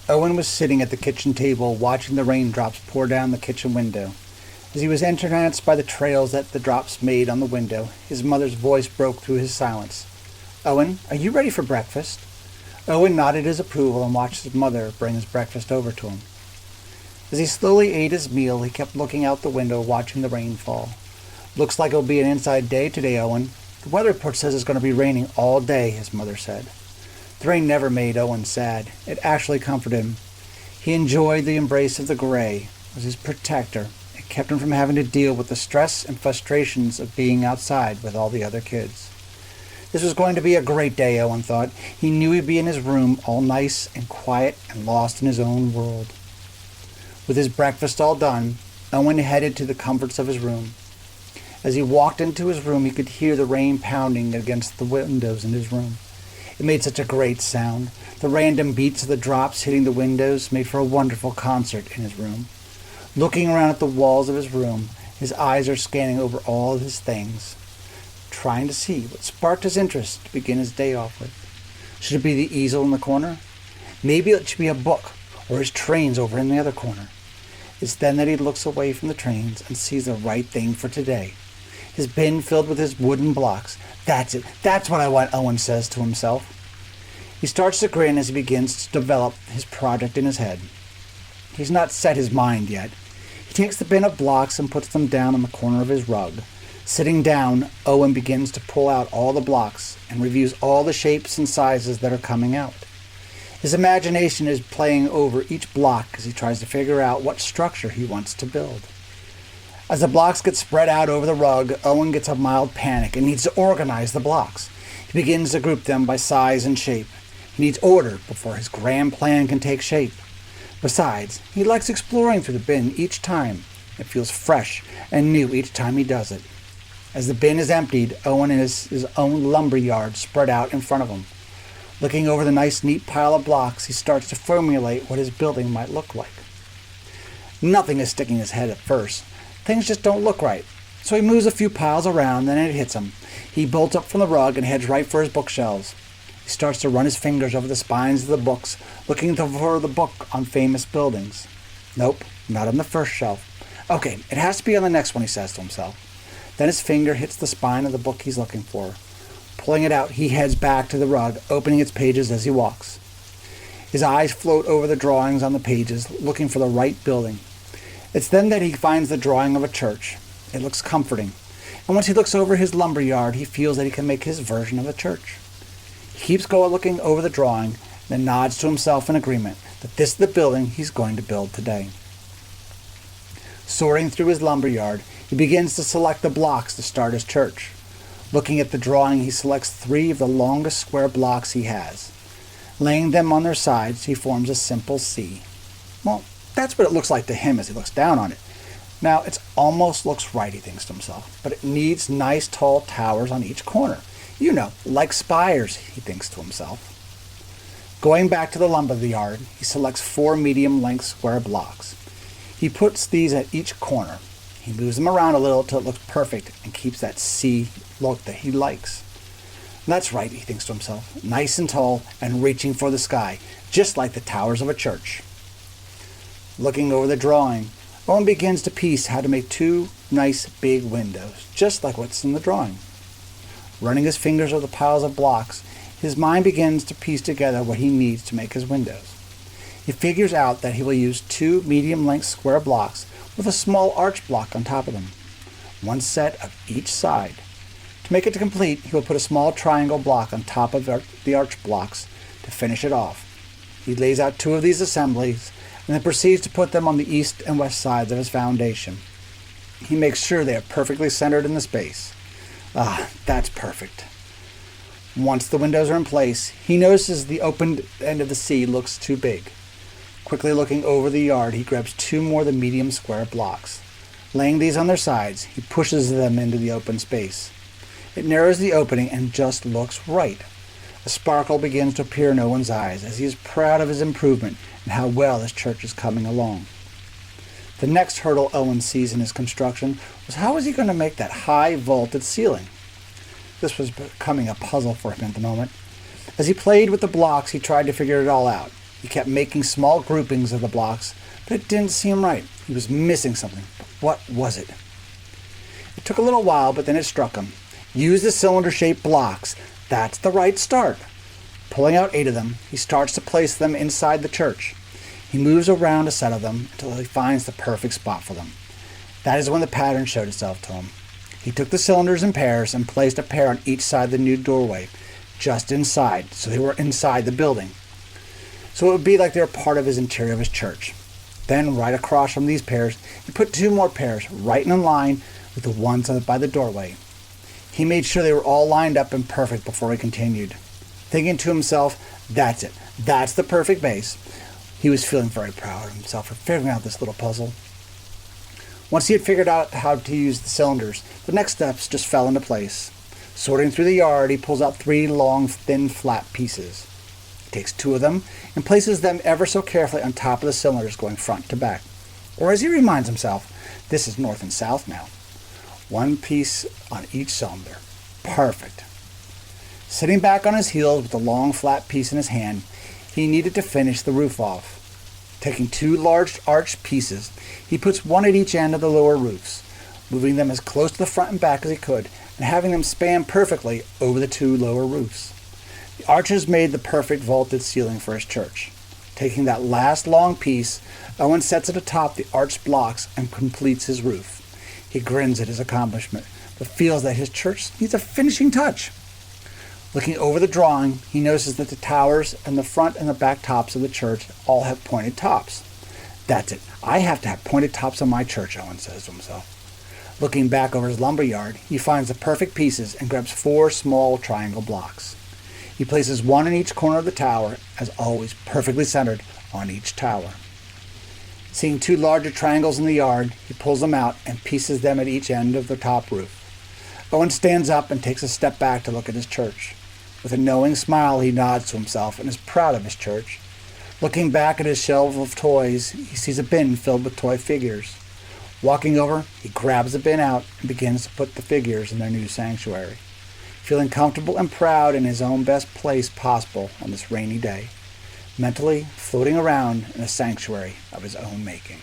Owen was sitting at the kitchen table watching the raindrops pour down the kitchen window. As he was entranced by the trails that the drops made on the window, his mother's voice broke through his silence. "Owen, are you ready for breakfast?" Owen nodded his approval and watched his mother bring his breakfast over to him. As he slowly ate his meal, he kept looking out the window, watching the rain fall. "Looks like it'll be an inside day today, Owen. The weather report says it's going to be raining all day," his mother said. The rain never made Owen sad. It actually comforted him. He enjoyed the embrace of the gray. It was his protector. It kept him from having to deal with the stress and frustrations of being outside with all the other kids. This was going to be a great day, Owen thought. He knew he'd be in his room, all nice and quiet and lost in his own world. With his breakfast all done, Owen headed to the comforts of his room. As he walked into his room, he could hear the rain pounding against the windows in his room. It made such a great sound. The random beats of the drops hitting the windows made for a wonderful concert in his room. Looking around at the walls of his room, his eyes are scanning over all of his things, trying to see what sparked his interest to begin his day off with. Should it be the easel in the corner? Maybe it should be a book, or his trains over in the other corner. It's then that he looks away from the trains and sees the right thing for today. His bin filled with his wooden blocks. "That's it. That's what I want," Owen says to himself. He starts to grin as he begins to develop his project in his head. He's not set his mind yet. He takes the bin of blocks and puts them down on the corner of his rug. Sitting down, Owen begins to pull out all the blocks and reviews all the shapes and sizes that are coming out. His imagination is playing over each block as he tries to figure out what structure he wants to build. As the blocks get spread out over the rug, Owen gets a mild panic and needs to organize the blocks. He begins to group them by size and shape. He needs order before his grand plan can take shape. Besides, he likes exploring through the bin each time. It feels fresh and new each time he does it. As the bin is emptied, Owen has his own lumber yard spread out in front of him. Looking over the nice, neat pile of blocks, he starts to formulate what his building might look like. Nothing is sticking his head at first. Things just don't look right. So he moves a few piles around, then it hits him. He bolts up from the rug and heads right for his bookshelves. He starts to run his fingers over the spines of the books, looking for the book on famous buildings. Nope, not on the first shelf. Okay, it has to be on the next one, he says to himself. Then his finger hits the spine of the book he's looking for. Pulling it out, he heads back to the rug, opening its pages as he walks. His eyes float over the drawings on the pages, looking for the right building. It's then that he finds the drawing of a church. It looks comforting. And once he looks over his lumber yard, he feels that he can make his version of a church. He keeps looking over the drawing, then nods to himself in agreement that this is the building he's going to build today. Soaring through his lumber yard, he begins to select the blocks to start his church. Looking at the drawing, he selects 3 of the longest square blocks he has. Laying them on their sides, he forms a simple C. Well, that's what it looks like to him as he looks down on it. Now, it almost looks right, he thinks to himself, but it needs nice tall towers on each corner. You know, like spires, he thinks to himself. Going back to the lumber yard, he selects 4 medium-length square blocks. He puts these at each corner. He moves them around a little till it looks perfect and keeps that C look that he likes. That's right, he thinks to himself, nice and tall and reaching for the sky, just like the towers of a church. Looking over the drawing, Owen begins to piece how to make 2 nice big windows, just like what's in the drawing. Running his fingers over the piles of blocks, his mind begins to piece together what he needs to make his windows. He figures out that he will use 2 medium-length square blocks with a small arch block on top of them, 1 set of each side. To make it complete, he will put a small triangle block on top of the arch blocks to finish it off. He lays out 2 of these assemblies and then proceeds to put them on the east and west sides of his foundation. He makes sure they are perfectly centered in the space. Ah, that's perfect. Once the windows are in place, he notices the opened end of the C looks too big. Quickly looking over the yard, he grabs 2 more of the medium square blocks. Laying these on their sides, he pushes them into the open space. It narrows the opening and just looks right. A sparkle begins to appear in Owen's eyes as he is proud of his improvement and how well his church is coming along. The next hurdle Owen sees in his construction was how was he going to make that high vaulted ceiling? This was becoming a puzzle for him at the moment. As he played with the blocks, he tried to figure it all out. He kept making small groupings of the blocks, but it didn't seem right. He was missing something. But what was it? It took a little while, but then it struck him. Use the cylinder-shaped blocks. That's the right start. Pulling out 8 of them, he starts to place them inside the church. He moves around a set of them until he finds the perfect spot for them. That is when the pattern showed itself to him. He took the cylinders in pairs and placed a pair on each side of the new doorway, just inside, so they were inside the building. So it would be like they were part of his interior of his church. Then, right across from these pairs, he put 2 more pairs right in line with the ones by the doorway. He made sure they were all lined up and perfect before he continued. Thinking to himself, that's it. That's the perfect base. He was feeling very proud of himself for figuring out this little puzzle. Once he had figured out how to use the cylinders, the next steps just fell into place. Sorting through the yard, he pulls out 3 long, thin, flat pieces. He takes 2 of them and places them ever so carefully on top of the cylinders going front to back. Or as he reminds himself, this is north and south now. 1 piece on each cylinder. Perfect. Sitting back on his heels with the long flat piece in his hand, he needed to finish the roof off. Taking 2 large arched pieces, he puts 1 at each end of the lower roofs, moving them as close to the front and back as he could, and having them span perfectly over the 2 lower roofs. The arches made the perfect vaulted ceiling for his church. Taking that last long piece, Owen sets it atop the arched blocks and completes his roof. He grins at his accomplishment, but feels that his church needs a finishing touch. Looking over the drawing, he notices that the towers and the front and the back tops of the church all have pointed tops. That's it. I have to have pointed tops on my church, Owen says to himself. Looking back over his lumber yard, he finds the perfect pieces and grabs 4 small triangle blocks. He places 1 in each corner of the tower, as always perfectly centered on each tower. Seeing 2 larger triangles in the yard, he pulls them out and pieces them at each end of the top roof. Owen stands up and takes a step back to look at his church. With a knowing smile, he nods to himself and is proud of his church. Looking back at his shelf of toys, he sees a bin filled with toy figures. Walking over, he grabs the bin out and begins to put the figures in their new sanctuary, feeling comfortable and proud in his own best place possible on this rainy day, mentally floating around in a sanctuary of his own making.